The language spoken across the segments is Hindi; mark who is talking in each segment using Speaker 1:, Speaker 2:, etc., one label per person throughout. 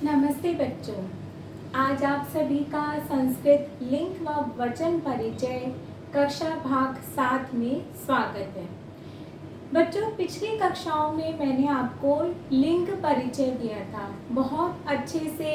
Speaker 1: नमस्ते बच्चों। आज आप सभी का संस्कृत लिंग व वचन परिचय कक्षा भाग 7 में स्वागत है। बच्चों, पिछली कक्षाओं में मैंने आपको लिंग परिचय दिया था, बहुत अच्छे से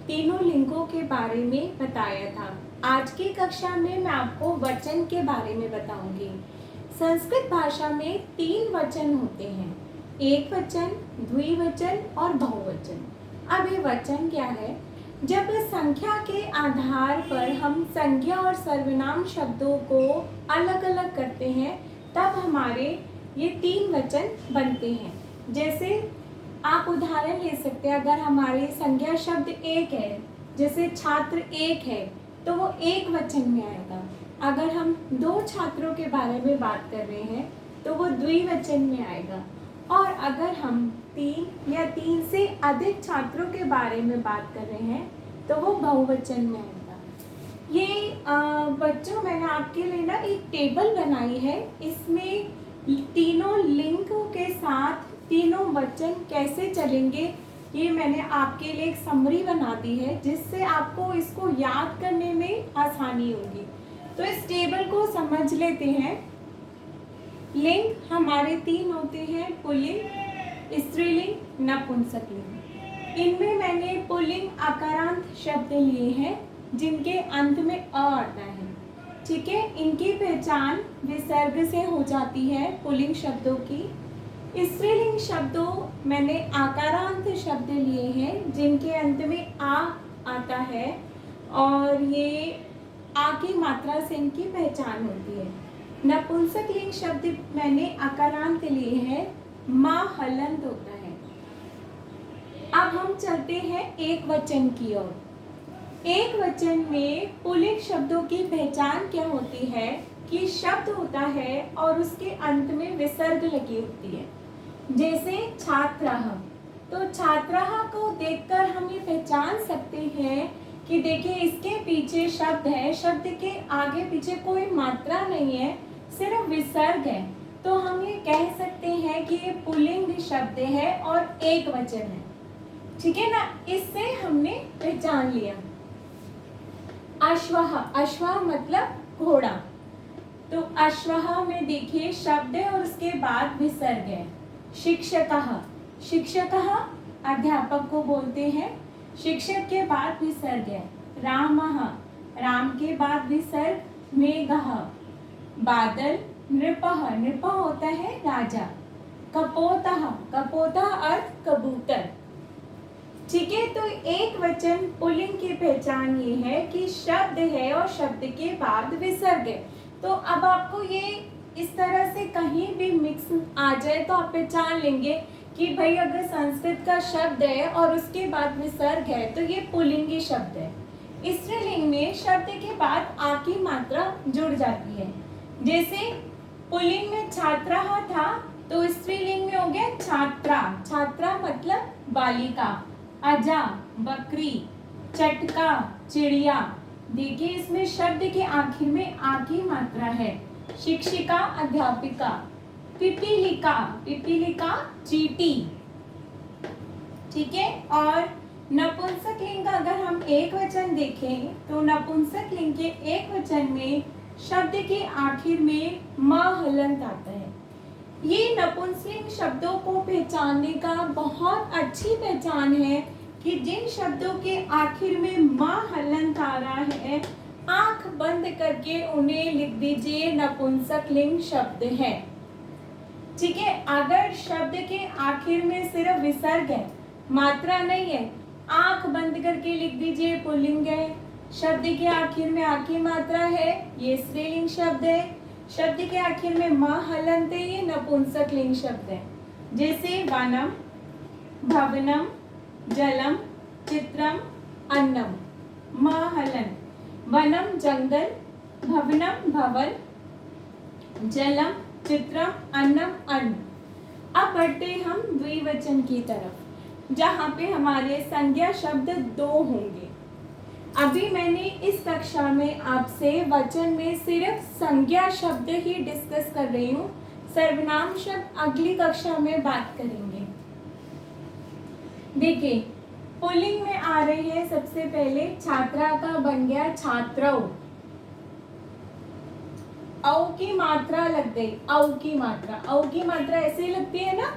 Speaker 1: तीनों लिंगों के बारे में बताया था। आज की कक्षा में मैं आपको वचन के बारे में बताऊंगी। संस्कृत भाषा में 3 वचन होते हैं, एक वचन, द्विवचन और बहुवचन। अब ये वचन क्या है? जब संख्या के आधार पर हम संज्ञा और सर्वनाम शब्दों को अलग अलग करते हैं, तब हमारे ये 3 वचन बनते हैं। जैसे आप उदाहरण ले सकते हैं, अगर हमारे संज्ञा शब्द एक है, जैसे छात्र एक है, तो वो एक वचन में आएगा। अगर हम 2 छात्रों के बारे में बात कर रहे हैं तो वो द्विवचन में आएगा। और अगर हम 3 या 3 से अधिक छात्रों के बारे में बात कर रहे हैं तो वो बहुवचन में आएगा। ये बच्चों, मैंने आपके लिए ना एक टेबल बनाई है। इसमें तीनों लिंगों के साथ तीनों वचन कैसे चलेंगे, ये मैंने आपके लिए एक समरी बना दी है, जिससे आपको इसको याद करने में आसानी होगी। तो इस टेबल को समझ लेते हैं। लिंग हमारे 3 होते हैं, पुल्लिंग, स्त्रीलिंग, नपुंसकलिंग। इनमें मैंने पुल्लिंग आकारांत शब्द लिए हैं जिनके अंत में अ आता है। ठीक है, इनकी पहचान विसर्ग से हो जाती है पुल्लिंग शब्दों की। स्त्रीलिंग शब्दों मैंने आकारांत शब्द लिए हैं जिनके अंत में आ आता है और ये आ की मात्रा से इनकी पहचान होती है। नपुंसकलिंग शब्द मैंने आकारांत लिए हैं, माँ हलंत होता है। अब हम चलते हैं एक वचन की ओर। एक वचन में पुल्लिंग शब्दों की पहचान क्या होती है कि शब्द होता है और उसके अंत में विसर्ग लगी होती है। जैसे छात्रः, तो छात्रः को देखकर हम ये पहचान सकते हैं कि देखिए इसके पीछे शब्द है, शब्द के आगे पीछे कोई मात्रा नहीं है, सिर्फ विसर्ग है। तो हम ये कह सकते हैं कि ये पुल्लिंग शब्द है और एक वचन है। ठीक है ना, इससे हमने पहचान लिया। अश्वः, अश्व मतलब घोड़ा। तो अश्वः में देखिए शब्द है और उसके बाद विसर्ग है। शिक्षकः, शिक्षकः अध्यापक को बोलते हैं, शिक्षक के बाद विसर्ग है। रामः, राम के बाद विसर्ग। मेघः बादल। नृपः, नृपः होता है राजा। कपोतः, कपोतः अर्थ कबूतर। ठीक है, तो एक वचन पुल्लिंग की पहचान ये है कि शब्द है और शब्द के बाद विसर्ग है। तो अब आपको ये इस तरह से कहीं भी मिक्स आ जाए तो आप पहचान लेंगे कि भाई अगर संस्कृत का शब्द है और उसके बाद विसर्ग है तो ये पुल्लिंगी शब्द है। स्त्रीलिंग में शब्द के बाद आ की मात्रा जुड़ जाती है। जैसे पुल्लिंग में छात्रः था तो स्त्रीलिंग में हो गया छात्रा। छात्रा मतलब बालिका। अजा बकरी। चटका चिड़िया। देखिए इसमें शब्द के आखिर में आ की मात्रा है। शिक्षिका अध्यापिका। पिपीलिका, पिपीलिका चींटी। ठीक है, और नपुंसक लिंग अगर हम एक वचन देखें तो नपुंसक लिंग के एक वचन में शब्द के आखिर में म हलंत आता है। ये नपुंसकलिंग शब्दों को पहचानने का बहुत अच्छी पहचान है कि जिन शब्दों के आखिर में म हलंत आ रहा है, आंख बंद करके उन्हें लिख दीजिए नपुंसकलिंग शब्द है। ठीक है, अगर शब्द के आखिर में सिर्फ विसर्ग है, मात्रा नहीं है, आंख बंद करके लिख दीजिए पुल्लिंग है। शब्द के आखिर में आ की मात्रा है, ये स्त्रीलिंग शब्द है। शब्द के आखिर में म हलंत है, ये नपुंसकलिंग शब्द है। जैसे वनम, भवनम, जलम, चित्रम, अन्नम। म हलन। वनम जंगल, भवनम भवन, जलम चित्रम, अन्नम अन्न। अब बढ़ते हम द्विवचन की तरफ, जहाँ पे हमारे संज्ञा शब्द 2 होंगे। अभी मैंने इस कक्षा में आपसे वचन में सिर्फ संज्ञा शब्द ही डिस्कस कर रही हूँ, सर्वनाम शब्द अगली कक्षा में बात करेंगे। देखिए पुल्लिंग में आ रही है सबसे पहले छात्रा का बन गया छात्रौ, औ की मात्रा लग गई, औ की मात्रा ऐसे लगती है ना।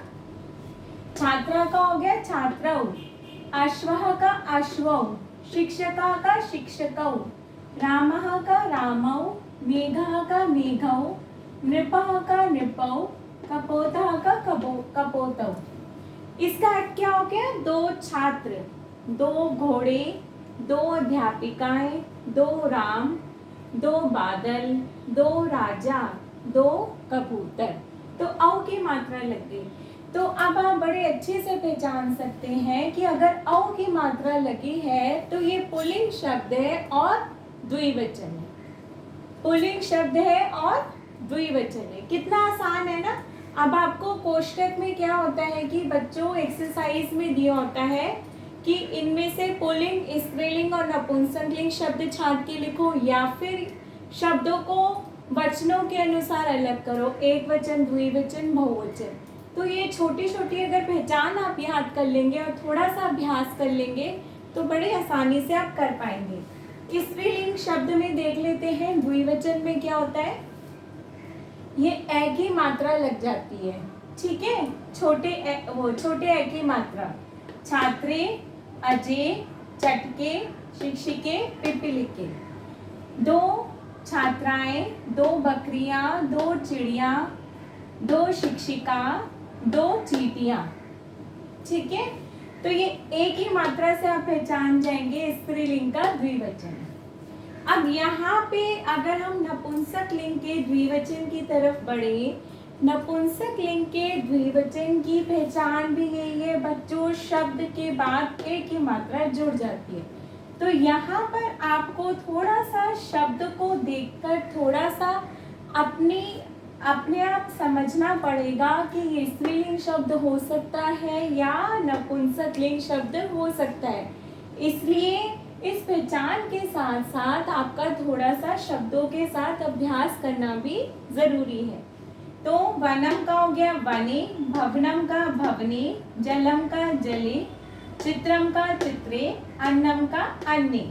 Speaker 1: छात्रा का हो गया छात्रौ, अश्वः का अश्वौ, शिक्षका का शिक्षकौ, रामः का रामौ, मेघः का मेघौ, नृपः का नृपौ, कपोतः का कपोतौ। इसका अर्थ क्या हो गया? दो छात्र, दो घोड़े, दो अध्यापिकाएं, दो राम, दो बादल, दो राजा, दो कबूतर। तो औ की मात्रा लग गई। तो अब आप बड़े अच्छे से पहचान सकते हैं कि अगर औ की मात्रा लगी है तो ये पुल्लिंग शब्द है और द्विवचन है। पुल्लिंग शब्द है और द्विवचन है। कितना आसान है ना। अब आपको कोष्ठक में क्या होता है कि बच्चों एक्सरसाइज में दिया होता है कि इनमें से पुल्लिंग, स्त्रीलिंग और नपुंसकलिंग शब्द छांट के लिखो या फिर शब्दों को वचनों के अनुसार अलग करो, एक वचन, द्विवचन, बहुवचन। तो ये छोटी छोटी अगर पहचान आप याद कर लेंगे और थोड़ा सा अभ्यास कर लेंगे तो बड़ी आसानी से आप कर पाएंगे। स्त्रीलिंग शब्द में देख लेते हैं, द्विवचन में क्या होता है, ये ए की मात्रा लग जाती है, ठीक है। छोटे ए की मात्रा, छात्रे, अजय, चटके, शिक्षिके, पिपीलिके। दो छात्राएं, दो बकरियां, दो चिड़िया, दो शिक्षिका, दो चींटियां, ठीक है। तो ये एक ही मात्रा से आप पहचान जाएंगे स्त्रीलिंग का द्विवचन। अब यहाँ पे अगर हम नपुंसक लिंग के द्विवचन की तरफ बढ़े, नपुंसक लिंग के द्विवचन की पहचान भी यही है बच्चों, शब्द के बाद एक ही मात्रा जुड़ जाती है। तो यहाँ पर आपको थोड़ा सा शब्द को देखकर थोड़ा सा अपने आप समझना पड़ेगा कि ये स्त्रीलिंग शब्द हो सकता है या नपुंसक लिंग शब्द हो सकता है। इसलिए इस पहचान के साथ साथ आपका थोड़ा सा शब्दों के साथ अभ्यास करना भी जरूरी है। तो वनम का हो गया वने, भवनम का भवने, जलम का जले, चित्रम का चित्रे, अन्नम का अन्ने।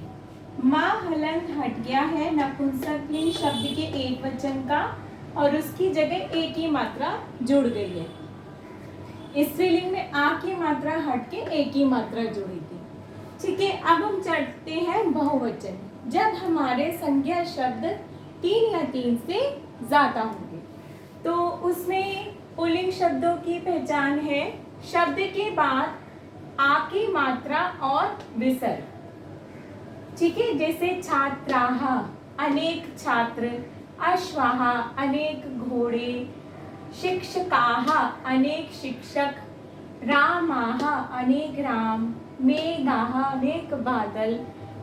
Speaker 1: माँ हलंत हट गया है नपुंसक लिंग शब्द के एक वचन का और उसकी जगह एक ही मात्रा जुड़ गई है। स्त्रीलिंग में आ की मात्रा हट के एक ही मात्रा जुड़ी थी, ठीक है। अब हम चढ़ते हैं बहुवचन। जब हमारे संज्ञा शब्द 3 या 3 से ज्यादा होंगे तो उसमें पुल्लिंग शब्दों की पहचान है शब्द के बाद आ की मात्रा और विसर्ग, ठीक है। जैसे छात्राः, अनेक छात्र, अश्वाः, अनेक घोड़े, शिक्षकाः, अनेक शिक्षक, रामाः, अनेक राम, मेघाः, अनेक बादल,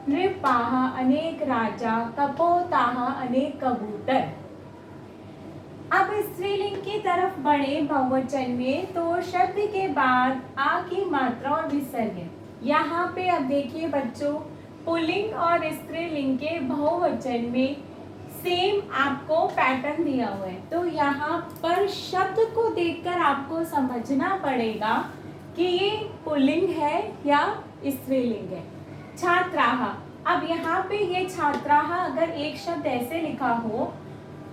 Speaker 1: नृपाः, अनेक राजा, कपोताः, अनेक कबूतर। अब स्त्रीलिंग की तरफ बढ़े बहुवचन में तो शब्द के बाद आ की मात्रा और विसर्ग है। यहाँ पे अब देखिए बच्चों, पुल्लिंग और स्त्रीलिंग के बहुवचन में सेम आपको पैटर्न दिया हुआ है। तो यहाँ पर शब्द को देखकर आपको समझना पड़ेगा कि ये पुल्लिंग है या स्त्रीलिंग है। छात्राः, अब यहाँ पे ये छात्राः अगर एक शब्द ऐसे लिखा हो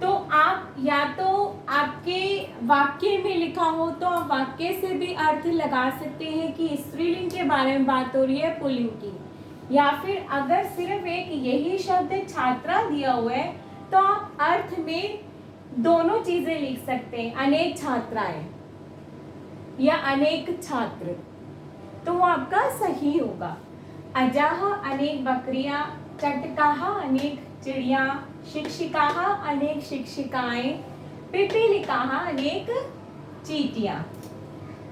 Speaker 1: तो आप या तो आपके वाक्य में लिखा हो तो आप वाक्य से भी अर्थ लगा सकते हैं कि स्त्रीलिंग के बारे में बात हो रही है पुल्लिंग की, या फिर अगर सिर्फ एक यही शब्द छात्रा दिया हुआ है तो आप अर्थ में दोनों चीजें लिख सकते हैं, अनेक छात्राएं या अनेक छात्र, तो वो आपका सही होगा। अजाः, अनेक बकरियां, चटकाः, अनेक चिड़िया, शिक्षिकाः, अनेक शिक्षिकाएं, पिपीलिकाः, अनेक चींटियां।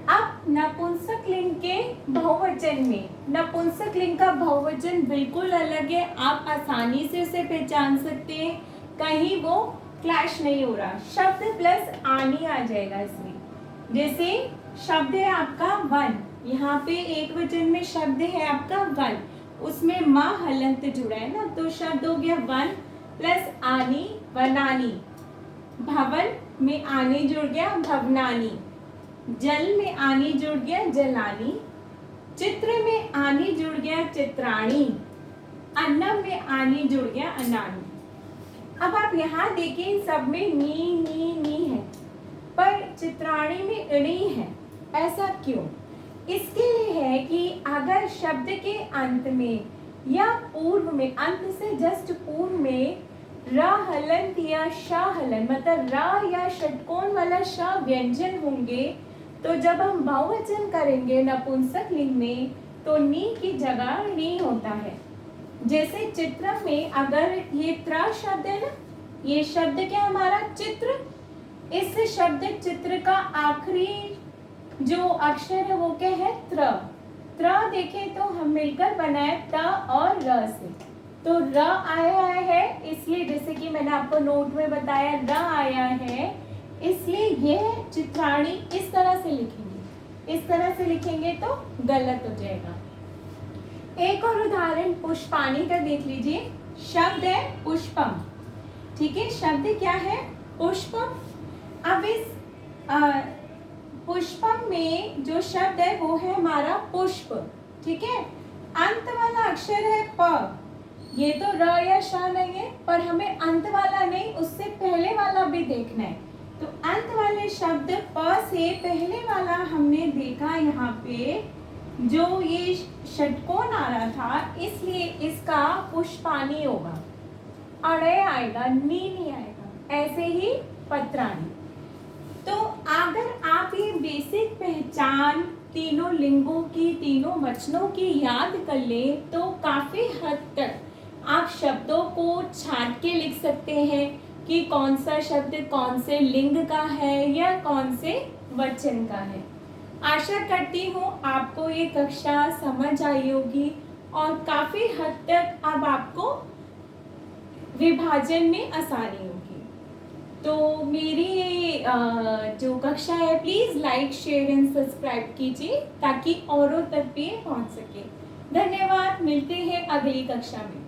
Speaker 1: अब नपुंसक लिंग के बहुवचन में, नपुंसक लिंग का बहुवचन बिल्कुल अलग है, आप आसानी से उसे पहचान सकते हैं, कहीं वो क्लैश नहीं हो रहा। शब्द प्लस आनी आ जाएगा इसमें। जैसे शब्द है आपका वन, यहाँ पे एक वचन में शब्द है आपका वन, उसमें माँ हलंत जुड़ा है ना, तो शब्द हो गया वन प्लस आनी, वनानी। भवन में आनी जुड़ गया, भवनानी। जल में आनी जुड़ गया, जलानी। चित्र में आनी जुड़ गया चित्राणी, अन्नम में आनी जुड़ गया अन्नानी। अब आप यहाँ देखें इन सब में नी है, पर चित्राणी में इणी है। ऐसा क्यों? इसके लिए है कि अगर शब्द के अंत में या पूर्व में, अंत से जस्ट पूर्व में र हलंत या श हलन, मतलब र या षटकोण वाला श व्यंजन होंगे, तो जब हम बहुवचन करेंगे नपुंसक लिंग में तो नी की जगह नी होता है। जैसे चित्र में अगर ये त्र शब्द है ना, ये शब्द क्या हमारा चित्र, इस शब्द चित्र का आखिरी जो अक्षर है वो क्या है? त्र। त्र देखें तो हम मिलकर बनाए त और र से, तो र आया है, इसलिए जैसे कि मैंने आपको नोट में बताया र आया है, इसलिए यह चित्राणी इस तरह से लिखेंगे। इस तरह से लिखेंगे तो गलत हो जाएगा। एक और उदाहरण पुष्पाणी का देख लीजिए। शब्द है पुष्पम, ठीक है, शब्द क्या है? पुष्पम। अब इस पुष्पम में जो शब्द है वो है हमारा पुष्प, ठीक है। अंत वाला अक्षर है प, ये तो र या श नहीं है, पर हमें अंत वाला नहीं, उससे पहले वाला भी देखना है। तो अंत वाले शब्द प से पहले वाला हमने देखा यहाँ पे, जो ये षटकोण आ रहा था, इसलिए इसका पुष्पाणी होगा, अड़े आएगा, नी नहीं आएगा। ऐसे ही पत्राणी। तो अगर आप ये बेसिक पहचान तीनों लिंगों की, तीनों वचनों की याद कर लें तो काफी हद तक आप शब्दों को छांट के लिख सकते हैं कि कौन सा शब्द कौन से लिंग का है या कौन से वचन का है। आशा करती हूँ आपको ये कक्षा समझ आई होगी और काफी हद तक अब आपको विभाजन में आसानी होगी। तो मेरी ये जो कक्षा है please like, share and subscribe कीजिए ताकि औरों तक भी पहुंच सके। धन्यवाद, मिलते हैं अगली कक्षा में।